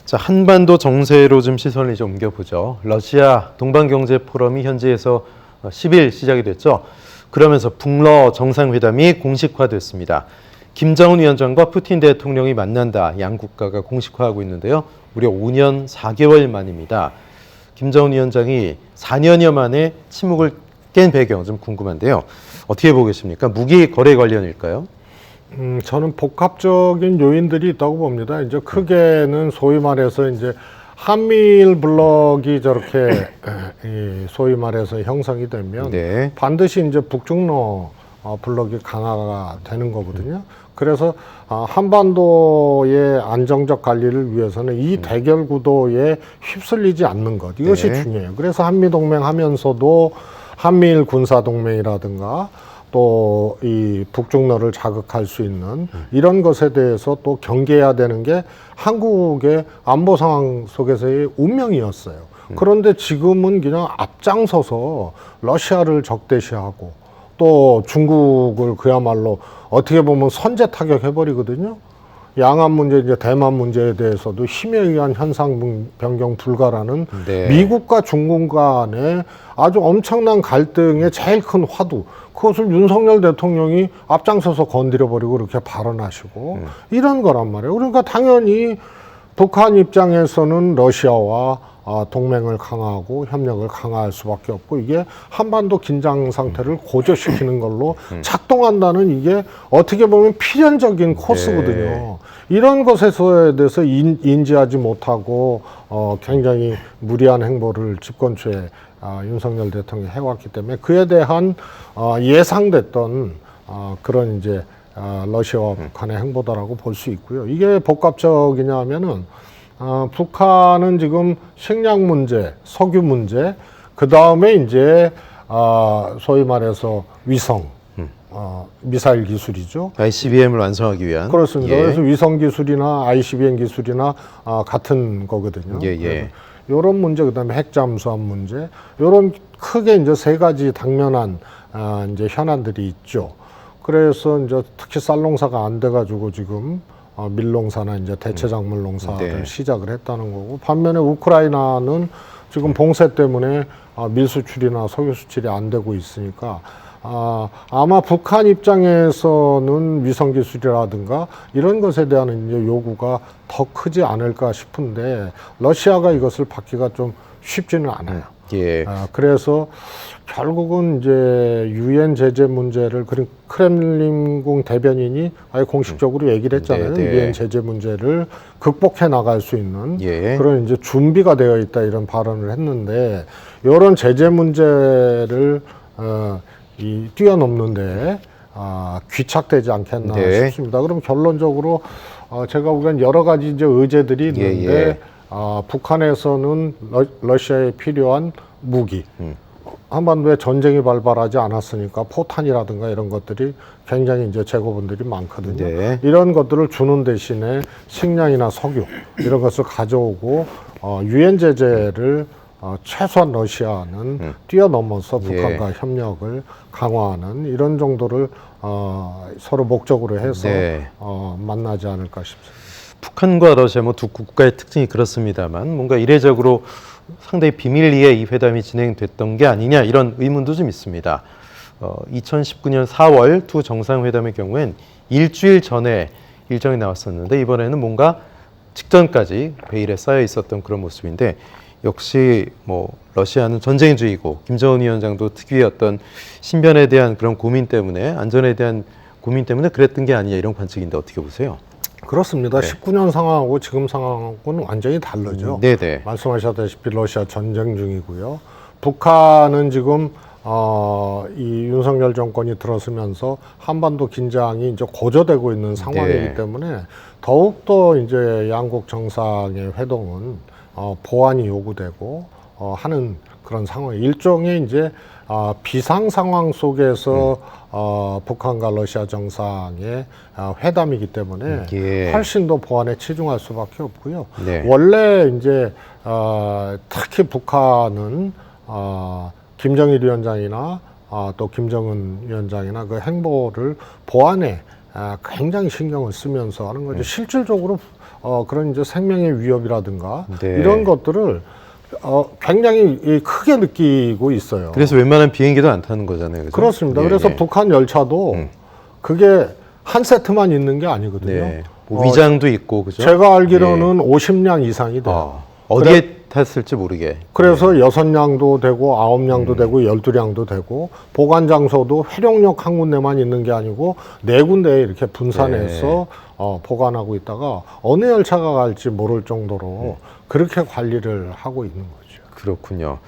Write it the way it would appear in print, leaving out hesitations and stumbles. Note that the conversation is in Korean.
자, 한반도 정세로 좀 시선을 좀 옮겨보죠. 러시아 동반경제포럼이 현지에서 10일 시작이 됐죠. 그러면서 북러 정상회담이 공식화됐습니다. 김정은 위원장과 푸틴 대통령이 만난다. 양 국가가 공식화하고 있는데요. 무려 5년 4개월 만입니다. 김정은 위원장이 4년여 만에 침묵을 깬 배경 좀 궁금한데요. 어떻게 보고 계십니까? 무기 거래 관련일까요? 저는 복합적인 요인들이 있다고 봅니다. 이제 크게는 소위 말해서 이제 한미일 블록이 저렇게 소위 말해서 형성이 되면 네. 반드시 이제 북중러 블록이 강화가 되는 거거든요. 그래서 한반도의 안정적 관리를 위해서는 이 대결 구도에 휩쓸리지 않는 것, 이것이 네. 중요해요. 그래서 한미동맹 하면서도 한미일 군사동맹이라든가 또 이 북중러를 자극할 수 있는 이런 것에 대해서 또 경계해야 되는 게 한국의 안보 상황 속에서의 운명이었어요. 그런데 지금은 그냥 앞장서서 러시아를 적대시하고 또 중국을 그야말로 어떻게 보면 선제 타격해버리거든요. 양안 문제, 이제 대만 문제에 대해서도 힘에 의한 현상 변경 불가라는 네. 미국과 중국 간의 아주 엄청난 갈등의 제일 큰 화두, 그것을 윤석열 대통령이 앞장서서 건드려버리고 이렇게 발언하시고 이런 거란 말이에요. 그러니까 당연히 북한 입장에서는 러시아와 동맹을 강화하고 협력을 강화할 수밖에 없고, 이게 한반도 긴장 상태를 고조시키는 걸로 작동한다는, 이게 어떻게 보면 필연적인 코스거든요. 네. 이런 것에 대해서 인지하지 못하고 굉장히 무리한 행보를 집권초에 윤석열 대통령이 해왔기 때문에 그에 대한 예상됐던 그런 이제 러시아와 북한의 행보다라고 볼 수 있고요. 이게 복합적이냐 하면은 북한은 지금 식량 문제, 석유 문제, 그 다음에 이제 소위 말해서 위성, 미사일 기술이죠. ICBM을 완성하기 위한. 그렇습니다. 예. 그래서 위성 기술이나 ICBM 기술이나 같은 거거든요. 예. 이런 문제, 그다음에 핵 잠수함 문제, 이런 크게 이제 세 가지 당면한 이제 현안들이 있죠. 그래서 이제 특히 쌀농사가 안 돼가지고 지금 밀농사나 이제 대체작물 농사를 네. 시작을 했다는 거고, 반면에 우크라이나는 지금 봉쇄 때문에 밀 수출이나 석유 수출이 안 되고 있으니까 아마 북한 입장에서는 위성 기술이라든가 이런 것에 대한 이제 요구가 더 크지 않을까 싶은데, 러시아가 이것을 받기가 좀 쉽지는 않아요. 예. 그래서 결국은 이제 유엔 제재 문제를, 크렘린궁 대변인이 아예 공식적으로 얘기를 했잖아요. 네. 유엔 제재 문제를 극복해 나갈 수 있는 예. 그런 이제 준비가 되어 있다, 이런 발언을 했는데, 이런 제재 문제를 뛰어넘는데 귀착되지 않겠나 네. 싶습니다. 그럼 결론적으로 제가 보기엔 여러 가지 이제 의제들이 있는데, 북한에서는 러시아에 필요한 무기, 한반도에 전쟁이 발발하지 않았으니까 포탄이라든가 이런 것들이 굉장히 이제 재고분들이 많거든요. 네. 이런 것들을 주는 대신에 식량이나 석유 이런 것을 가져오고 유엔 제재를 최소한 러시아는 뛰어넘어서 북한과 협력을 강화하는 이런 정도를 서로 목적으로 해서 네. 만나지 않을까 싶습니다. 북한과 러시아 뭐 두 국가의 특징이 그렇습니다만 뭔가 이례적으로 상당히 비밀리에 이 회담이 진행됐던 게 아니냐, 이런 의문도 좀 있습니다. 2019년 4월 두 정상회담의 경우엔 일주일 전에 일정이 나왔었는데, 이번에는 뭔가 직전까지 베일에 쌓여 있었던 그런 모습인데, 역시 뭐 러시아는 전쟁주의고 김정은 위원장도 특유의 어떤 신변에 대한 그런 고민 때문에, 안전에 대한 고민 때문에 그랬던 게 아니냐, 이런 관측인데 어떻게 보세요? 그렇습니다. 네. 19년 상황하고 지금 상황하고는 완전히 다르죠. 네네. 말씀하셨다시피 러시아 전쟁 중이고요. 북한은 지금 이 윤석열 정권이 들어서면서 한반도 긴장이 이제 고조되고 있는 상황이기 네. 때문에 더욱더 이제 양국 정상의 회동은 보완이 요구되고 하는 그런 상황, 일종의 이제 비상 상황 속에서 북한과 러시아 정상의 회담이기 때문에 예. 훨씬 더 보안에 치중할 수밖에 없고요. 네. 원래 이제 특히 북한은 김정일 위원장이나 또 김정은 위원장이나 그 행보를 보안에 굉장히 신경을 쓰면서 하는 거죠. 실질적으로 그런 이제 생명의 위협이라든가 네. 이런 것들을 굉장히 크게 느끼고 있어요. 그래서 웬만한 비행기도 안 타는 거잖아요. 그죠? 그렇습니다. 예, 그래서 예. 북한 열차도 그게 한 세트만 있는 게 아니거든요. 네. 뭐 위장도 있고 그죠? 제가 알기로는 50량 이상이 돼요. 어디에 탔을지 모르게. 그래서 6량도 되고 9량도 되고 12량도 되고 보관 장소도 회룡역 한 군데만 있는 게 아니고 4군데에 이렇게 분산해서 보관하고 있다가 어느 열차가 갈지 모를 정도로 그렇게 관리를 하고 있는 거죠. 그렇군요.